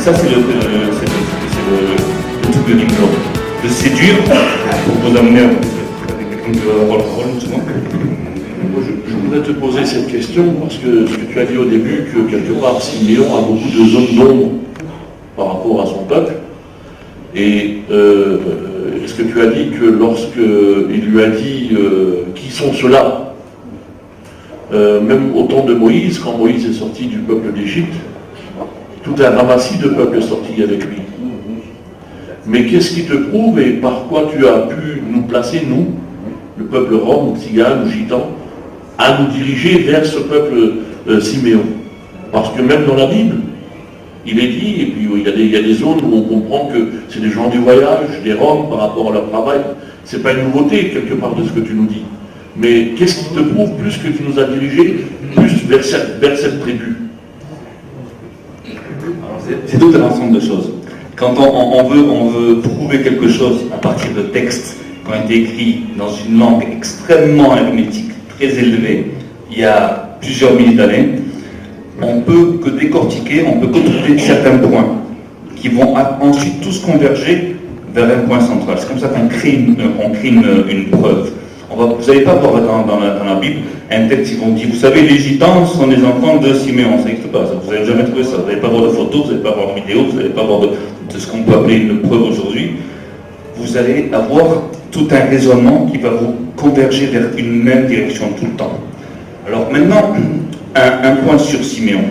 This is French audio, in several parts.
ça, c'est le truc de l'hypnose. De séduire pour vous amener à quelqu'un qui va avoir la parole, justement. Je voudrais te poser cette question parce que ce que tu as dit au début, que quelque part Siméon a beaucoup de zones d'ombre par rapport à son peuple. Et est-ce que tu as dit que lorsqu'il lui a dit qui sont ceux-là, même au temps de Moïse, quand Moïse est sorti du peuple d'Égypte, tout un ramassis de peuples est sorti avec lui. Mais qu'est-ce qui te prouve et par quoi tu as pu nous placer, nous, le peuple rom, tzigane ou gitan, à nous diriger vers ce peuple Siméon? Parce que même dans la Bible, il est dit, et puis il y a des zones où on comprend que c'est des gens du voyage, des Roms par rapport à leur travail. C'est pas une nouveauté quelque part de ce que tu nous dis. Mais qu'est-ce qui te prouve plus que tu nous as dirigés plus vers cette tribu? C'est tout un ensemble de choses. Quand on veut prouver quelque chose à partir de textes qui ont été écrits dans une langue extrêmement hermétique, très élevée, il y a plusieurs milliers d'années, on peut que décortiquer, on peut que trouver certains points qui vont ensuite tous converger vers un point central. C'est comme ça qu'on crée une preuve. Vous n'allez pas voir dans la Bible un texte qui vont dire, vous savez, les gitans sont les enfants de Siméon. Ça n'existe pas, ça. Vous n'allez jamais trouver ça. Vous n'allez pas voir de photos, vous n'allez pas voir de vidéos, vous n'allez pas voir de ce qu'on peut appeler une preuve aujourd'hui. Vous allez avoir tout un raisonnement qui va vous converger vers une même direction tout le temps. Alors maintenant, un point sur Siméon.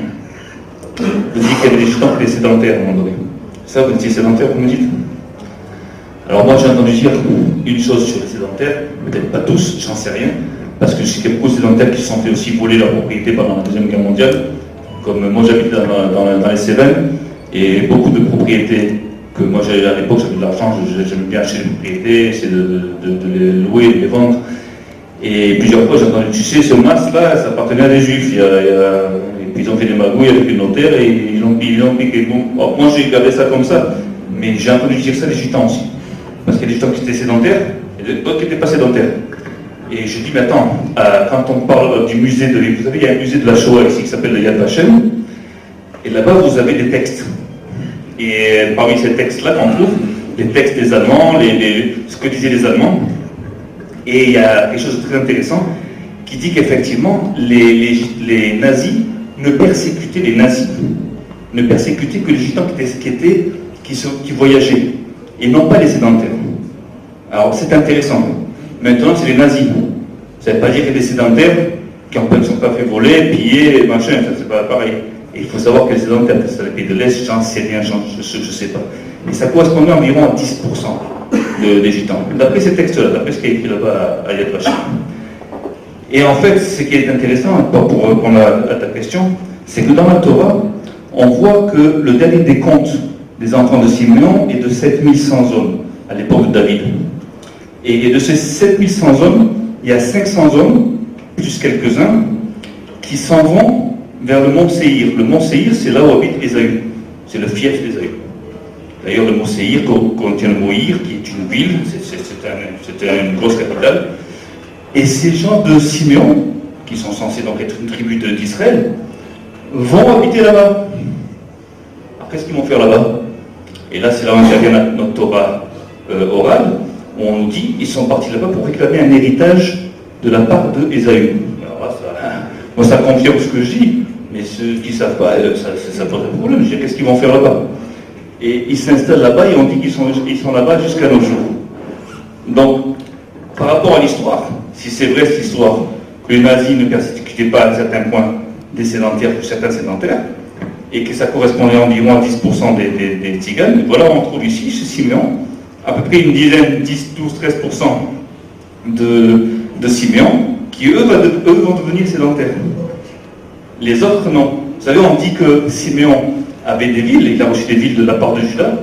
Vous dites qu'il y avait des gitans qui étaient sédentaires à un moment donné. Ça, vous étiez sédentaire, vous me dites? Alors moi, j'ai entendu dire une chose sur les sédentaires, peut-être pas tous, j'en sais rien, parce que je sais qu'il y a beaucoup de sédentaires qui se sont fait aussi voler leur propriété pendant la Deuxième Guerre mondiale. Comme moi, j'habite dans les Cévennes, et beaucoup de propriétés que moi, à l'époque, j'avais de l'argent, j'aimais bien acheter des propriétés, essayer de les louer, de les vendre. Et plusieurs fois, j'ai entendu, tu sais, ce mas-là, ça appartenait à des juifs. Et puis ils ont fait des magouilles avec le notaire et ils ont piqué. Bon, alors, moi, j'ai gardé ça comme ça, mais j'ai entendu dire ça des gitans aussi. Parce qu'il y a des gitans qui étaient sédentaires et d'autres qui n'étaient pas sédentaires. Et je dis, mais attends, quand on parle du musée de... Vous savez, il y a un musée de la Shoah ici qui s'appelle le Yad Vashem. Et là-bas, vous avez des textes. Et parmi ces textes-là, on trouve les textes des Allemands, ce que disaient les Allemands. Et il y a quelque chose de très intéressant qui dit qu'effectivement, les nazis ne persécutaient que les gitans qui voyageaient, et non pas les sédentaires. Alors c'est intéressant. Maintenant, c'est les nazis. Ça ne veut pas dire que les sédentaires qui en fait ne sont pas fait voler, piller, machin, ça c'est pas pareil. Et il faut savoir que les sédentaires, c'est les pays de l'Est, j'en sais rien, je ne sais pas. Et ça correspondait environ à 10% des gitans. D'après ces textes-là, d'après ce qui est écrit là-bas à Yad Vashem. Et en fait, ce qui est intéressant, pour répondre à ta question, c'est que dans la Torah, on voit que le dernier décompte des enfants de Siméon est de 7100 hommes à l'époque de David. Et de ces 7100 hommes, il y a 500 hommes, plus quelques-uns, qui s'en vont vers le mont Séhir. Le mont Séhir, c'est là où habite Ésaü. C'est le fief d'Ésaü. D'ailleurs, le mont Séhir contient le mot Ir, qui est une ville, c'était une grosse capitale. Et ces gens de Siméon, qui sont censés donc être une tribu d'Israël, vont habiter là-bas. Alors qu'est-ce qu'ils vont faire là-bas? Et là, c'est là où intervient notre Torah orale, où on nous dit qu'ils sont partis là-bas pour réclamer un héritage de la part de Ésaü. Alors là, moi, ça confirme ce que je dis, mais ceux qui ne savent pas, ça pose un problème. Je dis, qu'est-ce qu'ils vont faire là-bas? Et ils s'installent là-bas et on dit qu'ils sont là-bas jusqu'à nos jours. Donc, par rapport à l'histoire, si c'est vrai cette histoire, que les nazis ne persécutaient pas à certains points des sédentaires ou certains sédentaires, et que ça correspondait environ à 10% des tziganes, voilà, on trouve ici, chez Siméon, à peu près une dizaine, 10, 12, 13% de Siméon, qui eux vont devenir sédentaires. Les autres, non. Vous savez, on dit que Siméon avait des villes, il a reçu des villes de la part de Juda,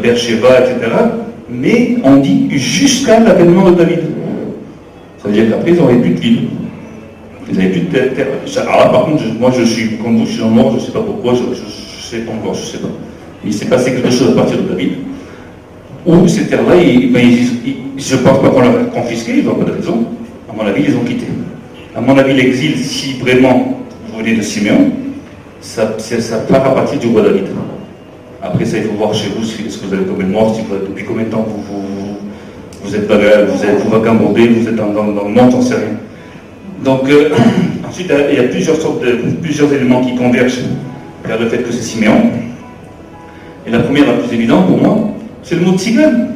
Beersheba, etc., mais on dit jusqu'à l'avènement de David. Ça veut dire qu'après, ils n'auraient plus de ville. Ils n'avaient plus de terre. Alors là, par contre, moi, je suis comme vous, je suis dans le nord, je ne sais pas pourquoi, je ne sais pas encore, je ne sais pas. Il s'est passé quelque chose à partir de David, où ces terres-là, je ne pense pas qu'on leur a confisqué, ils n'ont pas de raison. À mon avis, ils les ont quittés. À mon avis, l'exil, si vraiment vous venez de Siméon, ça part à partir du roi David. Après ça, il faut voir chez vous ce que vous avez comme mémoire, depuis combien de temps vous vagabondez, vous êtes dans le monde, j'en sais rien. Donc, ensuite, il y a plusieurs éléments qui convergent vers le fait que c'est Siméon. Et la première, la plus évidente pour moi, c'est le mot tzigane.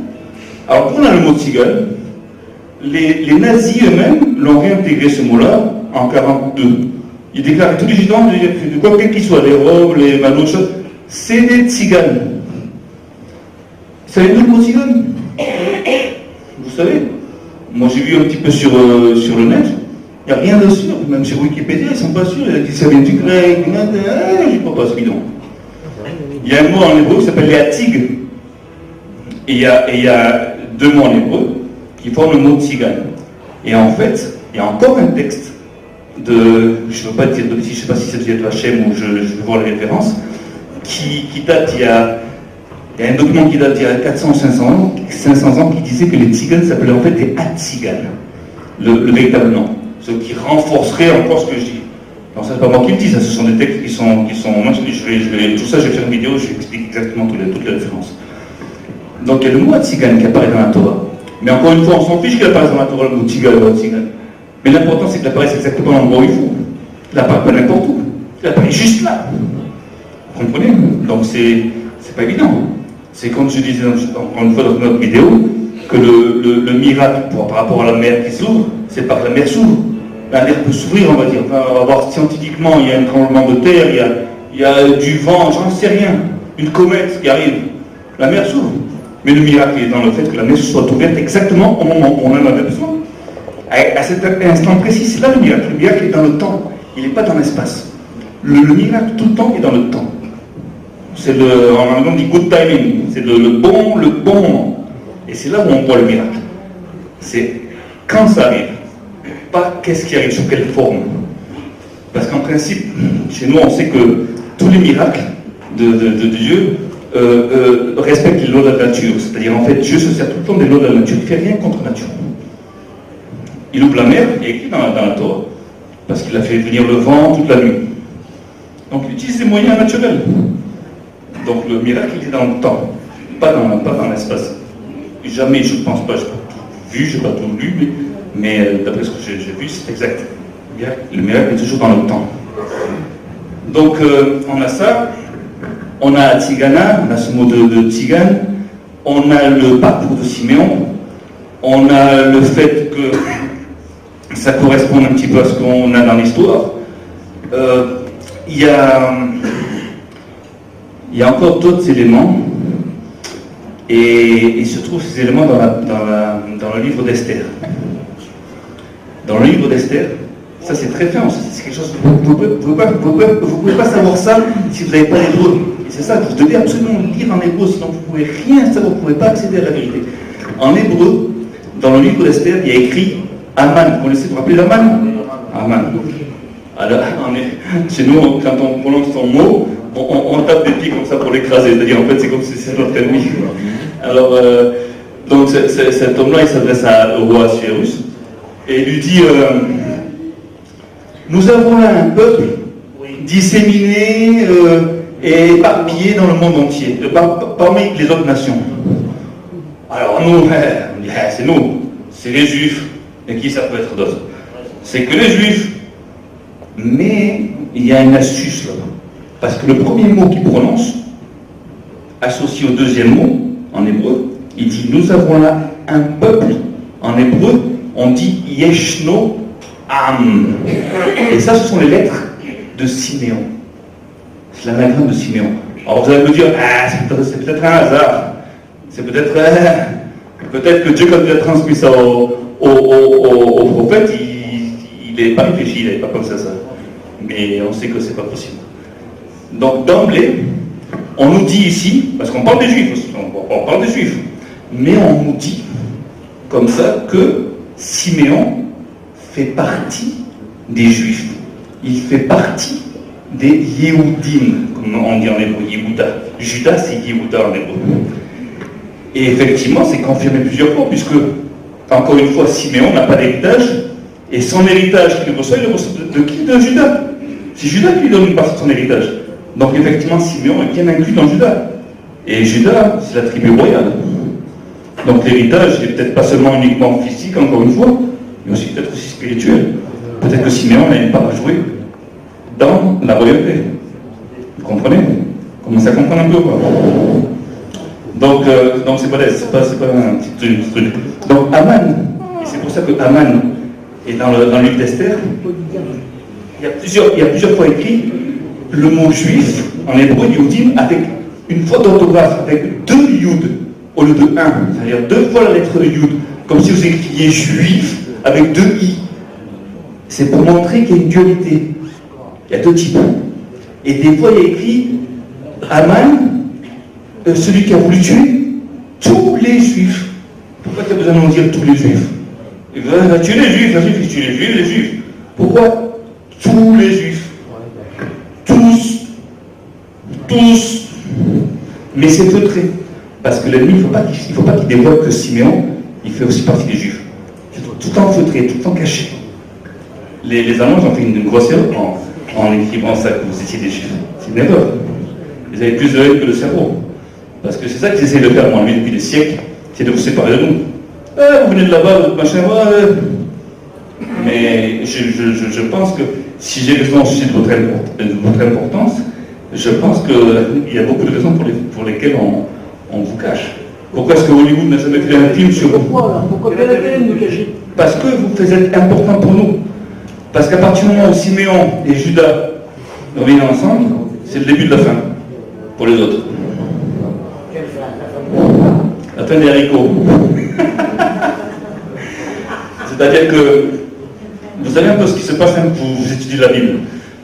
Alors, pour le mot tzigane, les nazis eux-mêmes l'ont réintégré ce mot-là en 1942. Ils déclarent tous les gitans, de quoi quel qu'ils soient, les Roms, les Manouches, c'est des tziganes. Vous savez d'où le mot tzigane? Vous savez? Moi j'ai vu un petit peu sur le net, il n'y a rien de sûr, même sur Wikipédia, ils ne sont pas sûrs, il y a qui ça vient du grec, je ne sais pas ce bidon. Il y a un mot en hébreu qui s'appelle léatig, et il y a deux mots en hébreu qui forment le mot tzigane. Et en fait, il y a encore un texte je ne veux pas dire de bêtises, je ne sais pas si c'est de Hachem ou je vais voir les références, qui date il y a un document qui date il y a 400 ou 500 ans qui disait que les tziganes s'appelaient en fait des atziganes, le véritable nom, ce qui renforcerait encore ce que je dis. Alors ça c'est pas moi qui le dis, ça, ce sont des textes qui sont moi, tout ça je vais faire une vidéo, je vais expliquer exactement toutes les références. Donc il y a le mot atzigane qui apparaît dans la Torah, mais encore une fois on s'en fiche qu'il apparaisse dans la Torah le mot tzigane ou atzigane. Mais l'important, c'est qu'il apparaisse exactement dans l'endroit où il faut. Il n'apparaît pas n'importe où. Il apparaît juste là. Vous comprenez? Donc, c'est pas évident. C'est comme je disais encore une fois dans notre vidéo, que le miracle par rapport à la mer qui s'ouvre, c'est par que la mer s'ouvre. La mer peut s'ouvrir, on va dire. On va voir scientifiquement, il y a un tremblement de terre, il y a du vent, j'en sais rien. Une comète qui arrive. La mer s'ouvre. Mais le miracle est dans le fait que la mer soit ouverte exactement au moment où on en avait besoin. À cet instant précis, c'est là le miracle. Le miracle est dans le temps, il n'est pas dans l'espace. Le miracle, tout le temps, est dans le temps. C'est en anglais on dit good timing, c'est le bon moment. Et c'est là où on voit le miracle. C'est quand ça arrive, pas qu'est-ce qui arrive, sous quelle forme. Parce qu'en principe, chez nous, on sait que tous les miracles de Dieu respectent les lois de la nature. C'est-à-dire, en fait, Dieu se sert tout le temps des lois de la nature, il ne fait rien contre nature. Il ouvre la mer, il est écrit dans la Torah, parce qu'il a fait venir le vent toute la nuit. Donc il utilise des moyens naturels. Donc le miracle, il est dans le temps, pas dans l'espace. Jamais, je ne pense pas, je n'ai pas tout vu, je n'ai pas tout lu, mais d'après ce que j'ai vu, c'est exact. Le miracle est toujours dans le temps. Donc on a ça, on a Tzigana, on a ce mot de Tzigane, on a le parcours de Siméon, on a le fait que ça correspond un petit peu à ce qu'on a dans l'histoire. Il y a encore d'autres éléments, et il se trouve ces éléments dans le livre d'Esther. Dans le livre d'Esther, ça c'est très fin, c'est quelque chose que vous ne pouvez pas savoir ça si vous n'avez pas l'hébreu. Et c'est ça, vous devez absolument lire en hébreu, sinon vous ne pouvez rien savoir, vous ne pouvez pas accéder à la vérité. En hébreu, dans le livre d'Esther, il y a écrit Aman. Vous connaissez, vous vous rappelez d'Aman? Aman. Alors, chez nous, quand on prononce son mot, on tape des pieds comme ça pour l'écraser. C'est-à-dire, en fait, c'est comme si c'était notre ennemi. Alors, donc cet homme-là, il s'adresse au roi Assuérus et il lui dit nous avons là un peuple disséminé et éparpillé dans le monde entier, parmi les autres nations. Alors, nous, c'est nous, c'est les Juifs. Et qui ça peut être d'autre? C'est que les Juifs. Mais il y a une astuce là. Parce que le premier mot qu'il prononce, associé au deuxième mot, en hébreu, il dit nous avons là un peuple. En hébreu, on dit Yeshno Am. Et ça, ce sont les lettres de Siméon. C'est l'anagramme de Siméon. Alors vous allez me dire, c'est peut-être un hasard. C'est peut-être que Dieu, quand il a transmis ça au prophète, il n'avait pas réfléchi, il n'avait pas pensé à ça. Mais on sait que c'est pas possible. Donc d'emblée, on nous dit ici, parce qu'on parle des Juifs aussi, on parle des Juifs, mais on nous dit comme ça que Siméon fait partie des Juifs. Il fait partie des Yehudim, comme on dit en hébreu, Yehuda. Judas, c'est Yehuda en hébreu. Et effectivement, c'est confirmé plusieurs fois, puisque, encore une fois, Siméon n'a pas d'héritage, et son héritage qu'il reçoit, il reçoit de qui? De Judas. C'est Judas qui lui donne une partie de son héritage. Donc effectivement, Siméon est bien inclus dans Judas. Et Judas, c'est la tribu royale. Donc l'héritage n'est peut-être pas seulement uniquement physique, encore une fois, mais aussi peut-être aussi spirituel. Peut-être que Siméon n'a une part à jouer dans la royauté. Vous comprenez? Commencez à comprendre un peu, quoi. Donc c'est pas un petit truc. Donc Aman, et c'est pour ça que Aman est dans le livre d'Esther, il y a plusieurs fois écrit le mot juif en hébreu, Youdim, avec une faute d'orthographe, avec 2 Yud au lieu de 1, c'est-à-dire 2 fois la lettre Yud, comme si vous écriviez juif avec 2 I. C'est pour montrer qu'il y a une dualité. Il y a 2 types. Et des fois, il y a écrit Aman, celui qui a voulu tuer tous les juifs. Pourquoi tu as besoin de nous dire tous les juifs? Il va tuer les juifs, il tue les juifs. Pourquoi tous les juifs? Tous. Mais c'est feutré. Parce que l'ennemi, il ne faut pas qu'il dévoile que Siméon, il fait aussi partie des juifs. C'est tout le temps feutré, tout le temps caché. Les Allemands ont fait une grosse erreur en écrivant ça, que vous étiez des juifs. C'est une erreur. Ils avaient plus de haine que le cerveau. Parce que c'est ça qu'ils essayent de faire, moi, depuis des siècles, c'est de vous séparer de nous. Vous venez de là-bas, votre machin, Mais je pense que si j'ai raison au sujet de votre importance, je pense qu'il y a beaucoup de raisons pour lesquelles on vous cache. Pourquoi est-ce que Hollywood n'a jamais fait un film sur vous? Pourquoi la télé nous cache? Parce que vous êtes important pour nous. Parce qu'à partir du moment où Siméon et Judas reviennent ensemble, c'est le début de la fin pour les autres. La fin des haricots. C'est-à-dire que vous savez un peu ce qui se passe, hein, vous étudiez la Bible.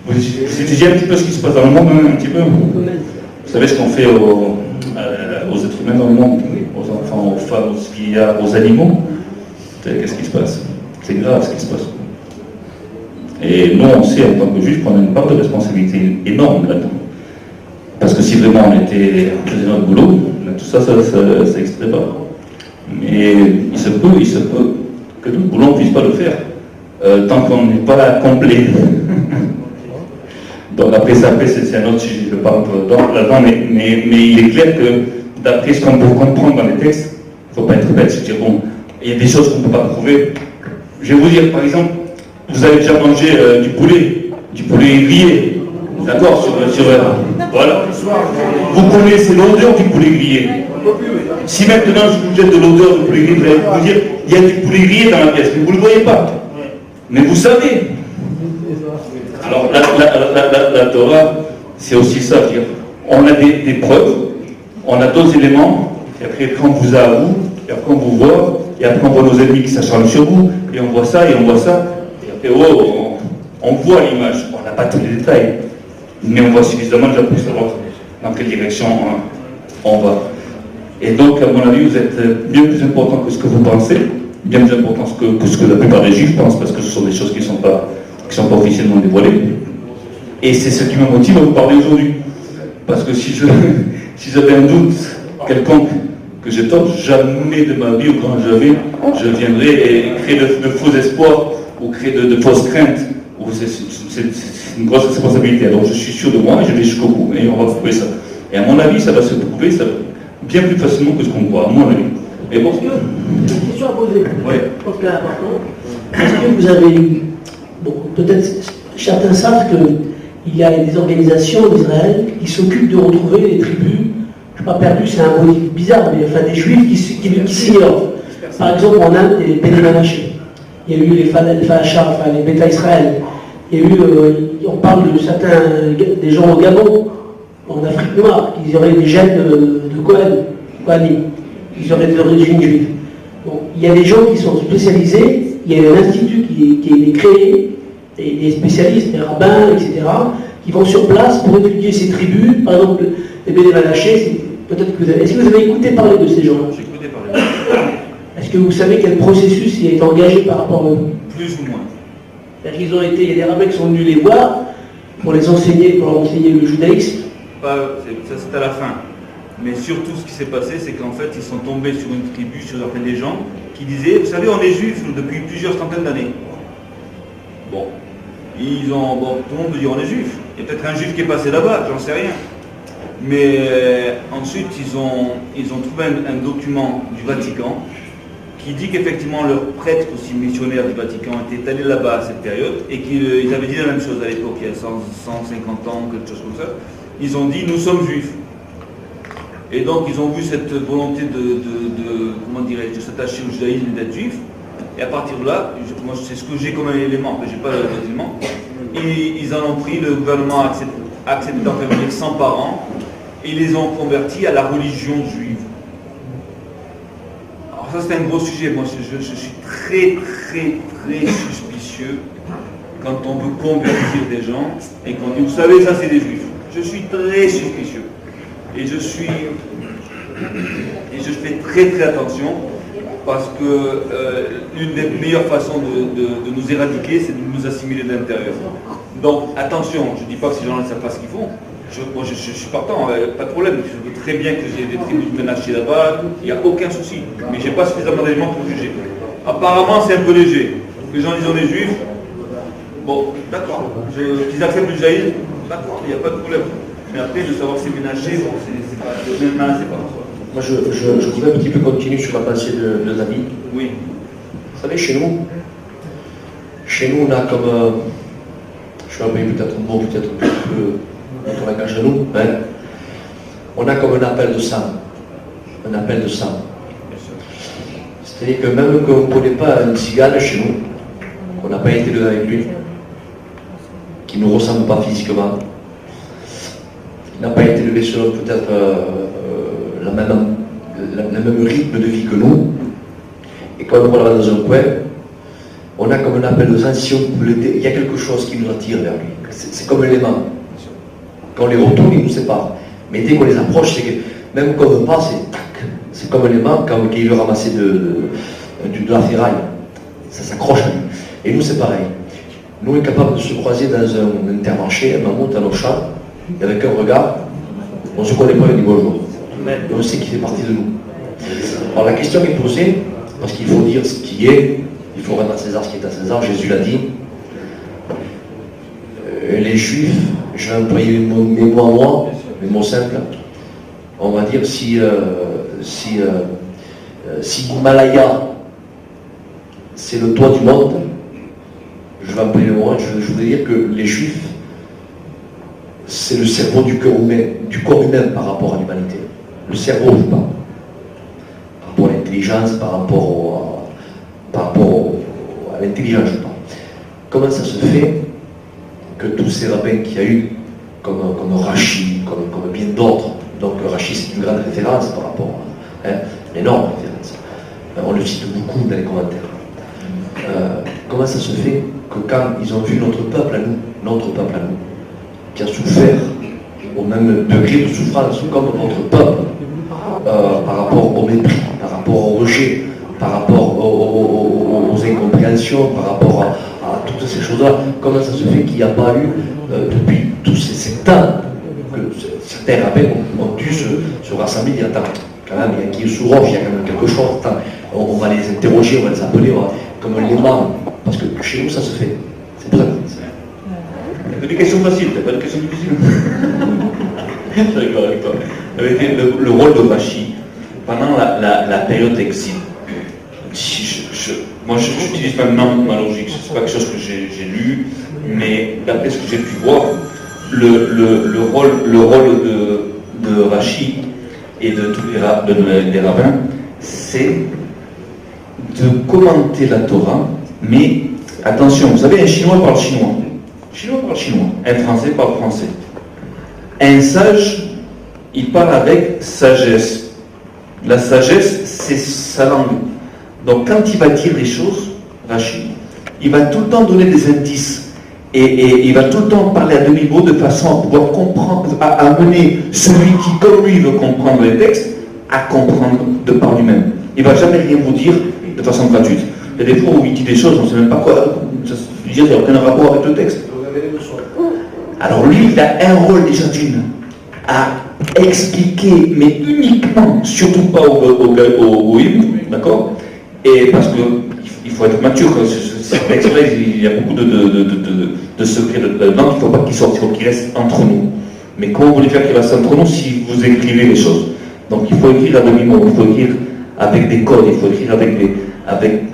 Vous étudiez un petit peu ce qui se passe dans le monde, hein, un petit peu. Vous savez ce qu'on fait aux êtres humains dans le monde, aux enfants, aux femmes, aux animaux. Vous savez qu'est-ce qui se passe? C'est grave ce qui se passe. Et nous, on sait en tant que juifs qu'on a une part de responsabilité énorme là-dedans. Parce que si vraiment on faisait notre boulot, tout ça n'existerait pas. Mais il se peut que notre boulot, on ne puisse pas le faire tant qu'on n'est pas complet. Donc après c'est un autre sujet, je parle là-dedans, mais il est clair que d'après ce qu'on peut comprendre dans les textes, il ne faut pas être bête, c'est-à-dire bon, il y a des choses qu'on ne peut pas trouver. Je vais vous dire, par exemple, vous avez déjà mangé du poulet grillé, d'accord, voilà. Vous connaissez l'odeur du poulet grillé. Si maintenant je vous jette de l'odeur du poulet grillé, vous allez vous dire, il y a du poulet grillé dans la pièce, mais vous ne le voyez pas. Mais vous savez. Alors la Torah, c'est aussi ça, dire, on a des preuves, on a d'autres éléments, et après quand on vous a à vous, et après on vous voit, et après on voit nos ennemis qui s'acharnent sur vous, et on voit ça, et on voit ça, et après on voit l'image, on n'a pas tous les détails, mais on voit suffisamment déjà pour savoir dans quelle direction on va. Et donc, à mon avis, vous êtes bien plus important que ce que vous pensez, bien plus important que ce que la plupart des Juifs pensent, parce que ce sont des choses qui ne sont pas officiellement dévoilées. Et c'est ce qui me motive à vous parler aujourd'hui. Parce que si j'avais un doute quelconque que j'ai tort, jamais de ma vie, ou quand je viendrai et créer de faux espoirs, ou créer de fausses craintes. C'est une grosse responsabilité. Alors je suis sûr de moi et je vais jusqu'au bout. Et on va prouver ça. Et à mon avis, ça va se prouver bien plus facilement que ce qu'on croit, à mon avis. Et bon. Une question à poser. Oui. Je pense qu'elle est importante. Est-ce que vous avez eu. Bon, peut-être certains savent qu'il y a des organisations d'Israël qui s'occupent de retrouver les tribus, je ne sais pas perdu, c'est un mot bizarre, mais enfin des juifs qui s'ignorent. Par exemple, en Inde, les Béné Manaché. Il y a eu les Falachar, enfin les Bêta Israël. Il y a eu, on parle de certains, des gens au Gabon, en Afrique noire, qui auraient des gènes de Kohanim, ils auraient des origines juives. Bon, il y a des gens qui sont spécialisés, il y a un institut qui est créé, des spécialistes, des rabbins, etc., qui vont sur place pour étudier ces tribus. Par exemple, les Béné Manaché, peut-être que vous avez. Est-ce que vous avez écouté parler de ces gens-là? J'ai écouté parler. Est-ce que vous savez quel processus il est engagé par rapport à eux? Plus ou moins. C'est-à-dire qu'ils ont été, il y a des rabbins qui sont venus les voir pour leur enseigner le judaïsme. Ça c'est à la fin. Mais surtout ce qui s'est passé, c'est qu'en fait ils sont tombés sur une tribu, sur des gens qui disaient, vous savez, on est juifs nous, depuis plusieurs centaines d'années. Bon, tout le monde peut dire on est juif. Il y a peut-être un juif qui est passé là-bas, j'en sais rien. Mais ensuite, ils ont trouvé un document du Vatican qui dit qu'effectivement leurs prêtres aussi missionnaires du Vatican étaient allés là-bas à cette période et qu'ils avaient dit la même chose à l'époque, il y a 150 ans, quelque chose comme ça. Ils ont dit nous sommes juifs. Et donc ils ont vu cette volonté comment dirais-je, de s'attacher au judaïsme et d'être juif. Et à partir de là, moi c'est ce que j'ai comme élément, mais je n'ai pas l'élément, et ils en ont pris, le gouvernement a accepté d'en faire venir 100 par an, et ils les ont convertis à la religion juive. Alors ça c'est un gros sujet, moi je suis très suspicieux quand on veut convertir des gens et qu'on dit vous savez ça c'est des juifs. Je suis très suspicieux et je fais très attention parce que l'une des meilleures façons de nous éradiquer c'est de nous assimiler de l'intérieur. Donc attention, je ne dis pas que ces gens-là ne savent pas ce qu'ils font. Moi je suis partant, pas de problème, je veux très bien que j'ai des tribus de menacés là-bas, il n'y a aucun souci, mais je n'ai pas suffisamment d'éléments pour juger. Apparemment c'est un peu léger, les gens disent on est juifs, bon d'accord, qu'ils acceptent le judaïsme, d'accord, il n'y a pas de problème. Mais après de savoir si c'est menacé, bon, c'est pas. Moi je voudrais un petit peu continuer sur la pensée de David. Oui. Vous savez, chez nous on a comme, je vais employer peut-être un mot, peut-être un petit peu notre langage à nous, hein, on a comme un appel de sang. Un appel de sang. C'est-à-dire que même qu'on ne connaît pas une cigale chez nous, qu'on n'a pas été dedans avec lui, qui ne nous ressemble pas physiquement, qui n'a pas été élevé sur peut-être le même rythme de vie que nous, et quand on va dans un coin, on a comme un appel de sang, si on peut l'aider, il y a quelque chose qui nous attire vers lui. C'est comme un élément. Quand on les retourne, ils nous séparent. Mais dès qu'on les approche, c'est que même quand on passe, c'est tac. C'est comme un élément, quand il veut ramasser de la ferraille. Ça s'accroche à lui. Et nous, c'est pareil. Nous, on est capable de se croiser dans un intermarché, un mammouth, dans nos champs, et avec un regard, on ne se connaît pas, on dit bonjour. Et on sait qu'il fait partie de nous. Alors la question est posée, parce qu'il faut dire ce qui est, il faut rendre à César ce qui est à César, Jésus l'a dit. Les Juifs, je vais employer mes mots à moi, mes mots simples, on va dire si Himalaya c'est le toit du monde, je vais employer les mots, je voudrais dire que les Juifs c'est le cerveau du corps humain par rapport à l'humanité. Le cerveau, je parle. Par rapport à l'intelligence, par rapport à l'intelligence, je parle. Comment ça se fait que tous ces rabbins qu'il y a eu, comme Rachi, comme bien d'autres, donc Rachi c'est une grande référence par rapport à une énorme référence. On le cite beaucoup dans les commentaires. Comment ça se fait que quand ils ont vu notre peuple à nous, qui a souffert au même degré de souffrance comme notre peuple, par rapport au mépris, par rapport au rejet, par rapport aux incompréhensions, par rapport à toutes ces choses-là, comment ça se fait qu'il n'y a pas eu, depuis tous ces temps, que certains rabbins ont dû se rassembler, il y a quand même, il y a qui est sous roche, il y a quand même quelque chose, on va les interroger, on va les appeler, comme les membres, parce que chez nous ça se fait. C'est pour ça. Il n'y a pas de questions faciles, il n'y a pas de questions difficiles. Je suis d'accord avec toi. Le rôle de Rachi, pendant la période d'exil, moi j'utilise maintenant ma logique, ce n'est pas quelque chose que j'ai lu, mais d'après ce que j'ai pu voir, le rôle de Rachi et de tous les rabbins, c'est de commenter la Torah, mais attention, vous savez, un Chinois parle chinois. Un Français parle français. Un sage, il parle avec sagesse. La sagesse, c'est sa langue. Donc quand il va dire les choses, Rachi, il va tout le temps donner des indices. Et il va tout le temps parler à demi-mot de façon à pouvoir comprendre, à amener celui qui, comme lui, veut comprendre les textes, à comprendre de par lui-même. Il ne va jamais rien vous dire de façon gratuite. Il y a des fois où il dit des choses, on ne sait même pas quoi. Il n'y a aucun rapport avec le texte. Alors lui, il a un rôle déjà à expliquer, mais uniquement, surtout pas au hymne, d'accord? Et parce qu'il faut être mature, c'est exprès, il y a beaucoup de secrets là-dedans qu'il ne faut pas qu'ils sortent, il faut qu'ils restent entre nous. Mais comment vous voulez faire qu'il reste entre nous si vous écrivez les choses? Donc il faut écrire à demi-mot, il faut écrire avec des codes, il faut écrire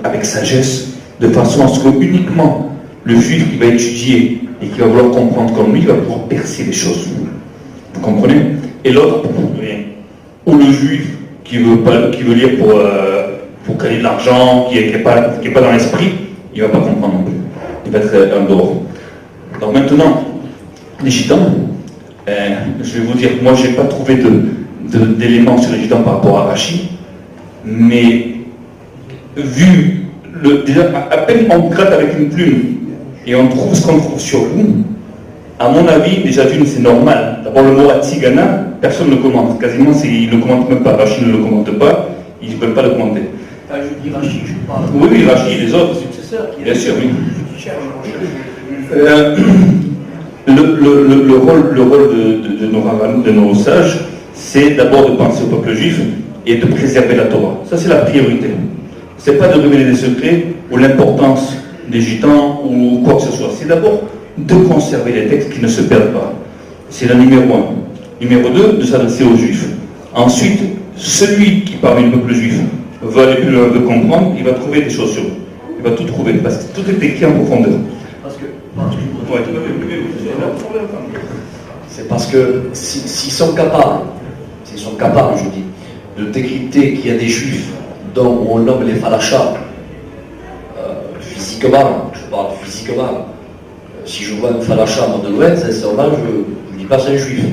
avec sagesse, de façon à ce que uniquement le juif qui va étudier et qui va vouloir comprendre comme lui, va pouvoir percer les choses. Vous comprenez? Et l'autre, rien. Ou le juif qui veut lire pour gagner de l'argent, qui n'est pas dans l'esprit, il ne va pas comprendre non plus. Il va être en dehors. Donc maintenant, les gitans, je vais vous dire, moi je n'ai pas trouvé d'éléments sur les gitans par rapport à Rachid, mais vu, déjà, à peine on gratte avec une plume et on trouve ce qu'on trouve sur vous, à mon avis, déjà d'une, c'est normal. D'abord, le mot Atsigana, personne ne le commente. Quasiment, il ne le commente même pas. Rachid ne le commente pas, ils ne peuvent pas le commenter. Je dis Rachid, je parle. Oui, oui, Rachid, les autres. Bien sûr, oui. Le rôle de nos sages, c'est d'abord de penser au peuple juif et de préserver la Torah. Ça, c'est la priorité. Ce n'est pas de révéler des secrets ou l'importance des gitans ou quoi que ce soit. C'est d'abord de conserver les textes qui ne se perdent pas. C'est la numéro 1. Numéro 2, de s'adresser aux juifs. Ensuite, celui qui parmi le peuple juif veut aller plus loin, veut comprendre, il va trouver des choses sur eux. Il va tout trouver, parce que tout est écrit en profondeur. C'est parce que s'ils sont capables, je dis, de décrypter qu'il y a des juifs dont on nomme les falachas, physiquement, je parle physiquement, si je vois un falacha à Modelouette, sincèrement, je ne dis pas c'est un juif.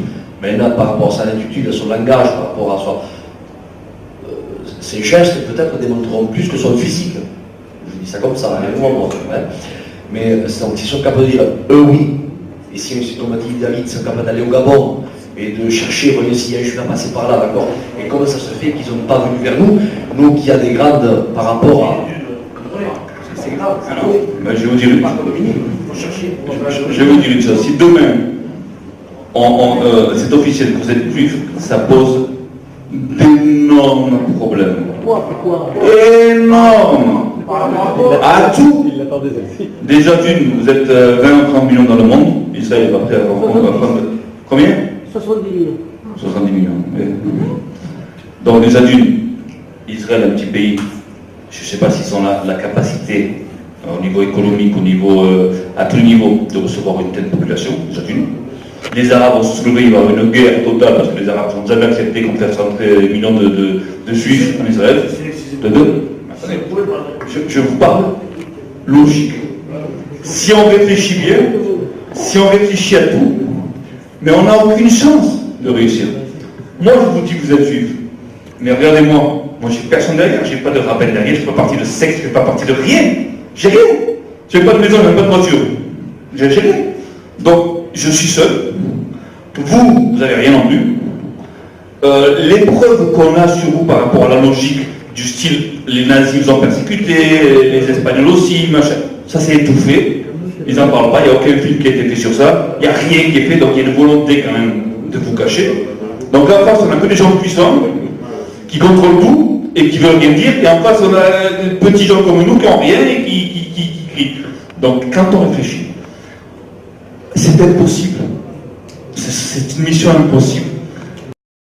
Maintenant, par rapport à son attitude, à son langage, par rapport à son... ses gestes, peut-être démontreront plus que son physique. Je dis ça comme ça, hein. Mais donc, s'ils sont capables de dire, eux oui, et si, comme a dit David, ils sont capables d'aller au Gabon et de chercher, voyez si un juif a passé par là, d'accord. Et comment ça se fait qu'ils n'ont pas venu vers nous, nous qui a des grades par rapport à... C'est grave. Alors, ben, je vais vous dire une chose. Si demain, c'est officiel que vous êtes juif, ça pose d'énormes problèmes. Pourquoi Énormes. À tout. Déjà d'une, vous êtes 20 ou 30 millions dans le monde. Israël va prêt à prendre combien? 70 millions. 70 millions. Oui. Donc déjà d'une, Israël, un petit pays, je ne sais pas s'ils ont la capacité au niveau économique, au niveau, à tout niveau, de recevoir une telle population, déjà d'une. Les Arabes vont se soulever, il va y avoir une guerre totale parce que les Arabes n'ont jamais accepté qu'on fasse rentrer des millions de Juifs en Israël. De deux. Je vous parle logique. Si on réfléchit bien, si on réfléchit à tout, mais on n'a aucune chance de réussir. Moi, je vous dis que vous êtes juif, mais regardez-moi, moi j'ai personne derrière, j'ai pas de rappel derrière, je ne fais pas partie de sexe, je ne fais pas partie de rien. J'ai rien. Je n'ai pas de maison, je n'ai pas de voiture. J'ai rien. Donc, je suis seul. Vous n'avez rien non plus. Les preuves qu'on a sur vous par rapport à la logique du style, les nazis vous ont persécuté, les Espagnols aussi, machin, ça c'est étouffé. Ils n'en parlent pas, il n'y a aucun film qui a été fait sur ça, il n'y a rien qui est fait, donc il y a une volonté quand même de vous cacher. Donc en face, on a que des gens puissants qui contrôlent tout et qui veulent rien dire, et en face, on a des petits gens comme nous qui n'ont rien et qui crient. Donc quand on réfléchit, c'est impossible. C'est une mission impossible.